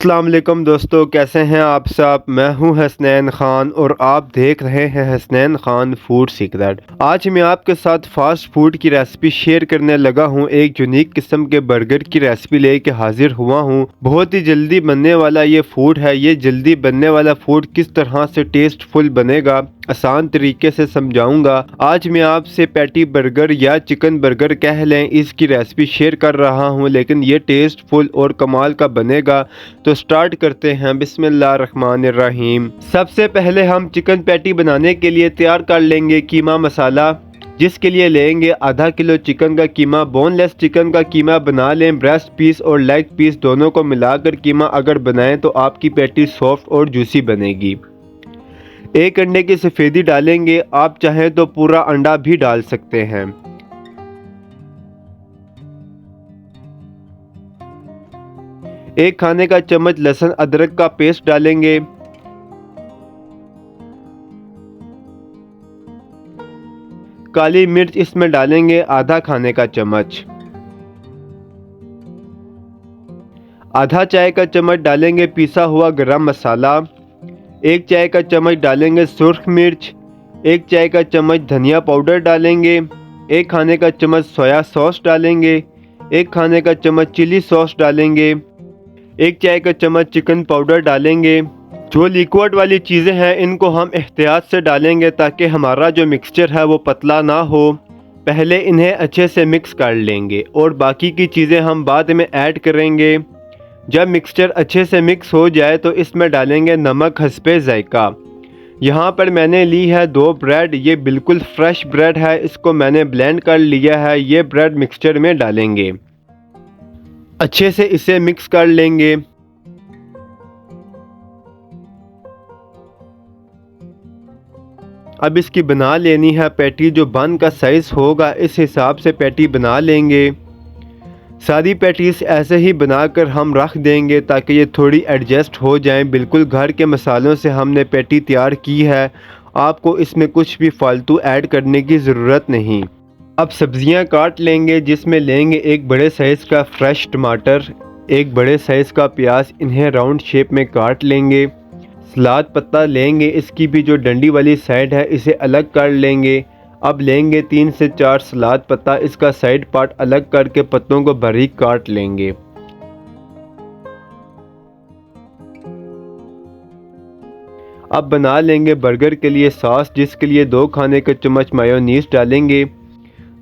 अस्सलाम वालेकुम दोस्तों, कैसे हैं आप सब। मैं हूं हसनैन खान और आप देख रहे हैं हसनैन खान फूड सीक्रेट। आज मैं आपके साथ फास्ट फूड की रेसिपी शेयर करने लगा हूं। एक यूनिक किस्म के बर्गर की रेसिपी लेके हाजिर हुआ हूं। बहुत ही जल्दी बनने वाला ये फूड है। ये जल्दी बनने वाला फूड किस तरह से टेस्टफुल बनेगा आसान तरीके से समझाऊंगा। आज मैं आपसे पैटी बर्गर या चिकन बर्गर कह लें, इसकी रेसिपी शेयर कर रहा हूं, लेकिन ये टेस्टफुल और कमाल का बनेगा। तो स्टार्ट करते हैं। बिस्मिल्लाहिर्रहमानिर्रहीम। सबसे पहले हम चिकन पैटी बनाने के लिए तैयार कर लेंगे कीमा मसाला, जिसके लिए लेंगे आधा किलो चिकन का कीमा। बोनलेस चिकन का कीमा बना लें। ब्रेस्ट पीस और लेग पीस दोनों को मिलाकर कीमा अगर बनाएं तो आपकी पैटी सॉफ्ट और जूसी बनेगी। एक अंडे की सफ़ेदी डालेंगे, आप चाहें तो पूरा अंडा भी डाल सकते हैं। एक खाने का चम्मच लहसुन अदरक का पेस्ट डालेंगे। काली मिर्च इसमें डालेंगे आधा खाने का चम्मच। आधा चाय का चम्मच डालेंगे पिसा हुआ गरम मसाला। एक चाय का चम्मच डालेंगे सुर्ख मिर्च। एक चाय का चम्मच धनिया पाउडर डालेंगे। एक खाने का चम्मच सोया सॉस डालेंगे। एक खाने का चम्मच चिली सॉस डालेंगे। एक चाय का चम्मच चिकन पाउडर डालेंगे। जो लिक्विड वाली चीज़ें हैं इनको हम एहतियात से डालेंगे ताकि हमारा जो मिक्सचर है वो पतला ना हो। पहले इन्हें अच्छे से मिक्स कर लेंगे और बाकी की चीज़ें हम बाद में ऐड करेंगे। जब मिक्सचर अच्छे से मिक्स हो जाए तो इसमें डालेंगे नमक हस्बे जायका। यहाँ पर मैंने ली है 2 ब्रेड। ये बिल्कुल फ्रेश ब्रेड है, इसको मैंने ब्लेंड कर लिया है। ये ब्रेड मिक्सचर में डालेंगे, अच्छे से इसे मिक्स कर लेंगे। अब इसकी बना लेनी है पैटी। जो बन का साइज़ होगा इस हिसाब से पैटी बना लेंगे। सारी पैटीज ऐसे ही बनाकर हम रख देंगे ताकि ये थोड़ी एडजस्ट हो जाएं। बिल्कुल घर के मसालों से हमने पैटी तैयार की है, आपको इसमें कुछ भी फालतू ऐड करने की ज़रूरत नहीं। अब सब्ज़ियां काट लेंगे, जिसमें लेंगे एक बड़े साइज़ का फ्रेश टमाटर, एक बड़े साइज़ का प्याज। इन्हें राउंड शेप में काट लेंगे। सलाद पत्ता लेंगे, इसकी भी जो डंडी वाली साइड है इसे अलग कर लेंगे। अब लेंगे 3 से 4 सलाद पत्ता, इसका साइड पार्ट अलग करके पत्तों को बारीक काट लेंगे। अब बना लेंगे बर्गर के लिए सॉस, जिसके लिए 2 खाने के चम्मच मायोनीज डालेंगे।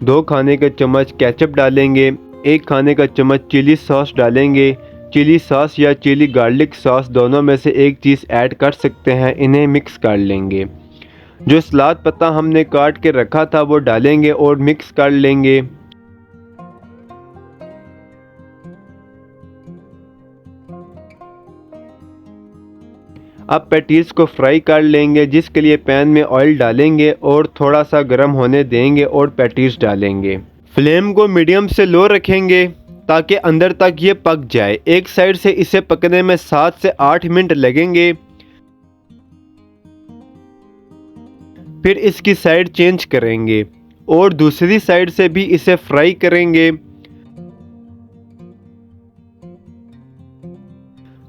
2 खाने के चम्मच केचप डालेंगे। 1 खाने का चम्मच चिली सॉस डालेंगे। चिली सॉस या चिली गार्लिक सॉस दोनों में से एक चीज़ ऐड कर सकते हैं। इन्हें मिक्स कर लेंगे। जो सलाद पत्ता हमने काट के रखा था वो डालेंगे और मिक्स कर लेंगे। अब पैटीज को फ्राई कर लेंगे, जिसके लिए पैन में ऑयल डालेंगे और थोड़ा सा गर्म होने देंगे और पैटीज डालेंगे। फ्लेम को मीडियम से लो रखेंगे ताकि अंदर तक ये पक जाए। एक साइड से इसे पकने में 7 से 8 मिनट लगेंगे। फिर इसकी साइड चेंज करेंगे और दूसरी साइड से भी इसे फ्राई करेंगे।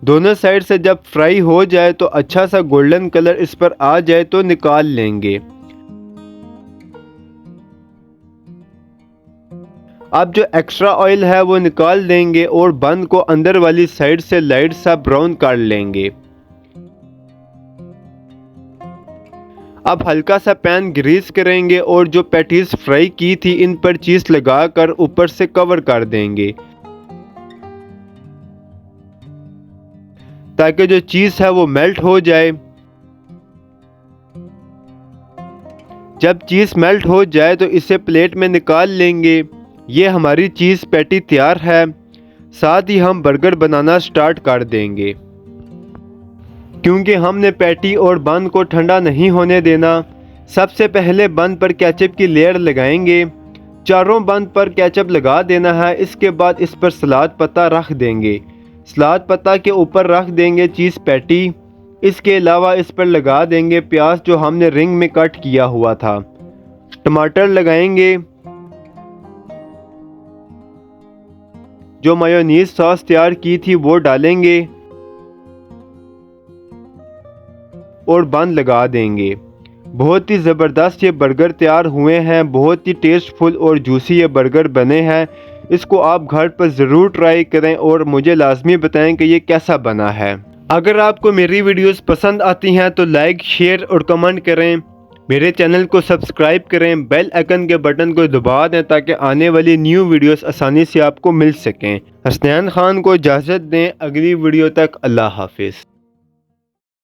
दोनों साइड से जब फ्राई हो जाए तो अच्छा सा गोल्डन कलर इस पर आ जाए तो निकाल लेंगे। अब जो एक्स्ट्रा ऑयल है वो निकाल देंगे और बन को अंदर वाली साइड से लाइट सा ब्राउन कर लेंगे। अब हल्का सा पैन ग्रीस करेंगे और जो पैटीज फ्राई की थी इन पर चीज़ लगाकर ऊपर से कवर कर देंगे ताकि जो चीज़ है वो मेल्ट हो जाए। जब चीज़ मेल्ट हो जाए तो इसे प्लेट में निकाल लेंगे। ये हमारी चीज़ पैटी तैयार है। साथ ही हम बर्गर बनाना स्टार्ट कर देंगे, क्योंकि हमने पैटी और बन को ठंडा नहीं होने देना। सबसे पहले बन पर केचप की लेयर लगाएंगे। चारों बन पर केचप लगा देना है। इसके बाद इस पर सलाद पत्ता रख देंगे। सलाद पत्ता के ऊपर रख देंगे चीज़ पैटी। इसके अलावा इस पर लगा देंगे प्याज जो हमने रिंग में कट किया हुआ था। टमाटर लगाएंगे। जो मायोनीज सॉस तैयार की थी वो डालेंगे। और बंद लगा देंगे। बहुत ही ज़बरदस्त ये बर्गर तैयार हुए हैं, बहुत ही टेस्टफुल और जूसी ये बर्गर बने हैं। इसको आप घर पर ज़रूर ट्राई करें और मुझे लाजमी बताएं कि ये कैसा बना है। अगर आपको मेरी वीडियोस पसंद आती हैं तो लाइक, शेयर और कमेंट करें। मेरे चैनल को सब्सक्राइब करें, बेल आइकन के बटन को दबा दें ताकि आने वाली न्यू वीडियोस आसानी से आपको मिल सकें। हसनैन खान को इजाज़त दें, अगली वीडियो तक अल्लाह हाफिज़।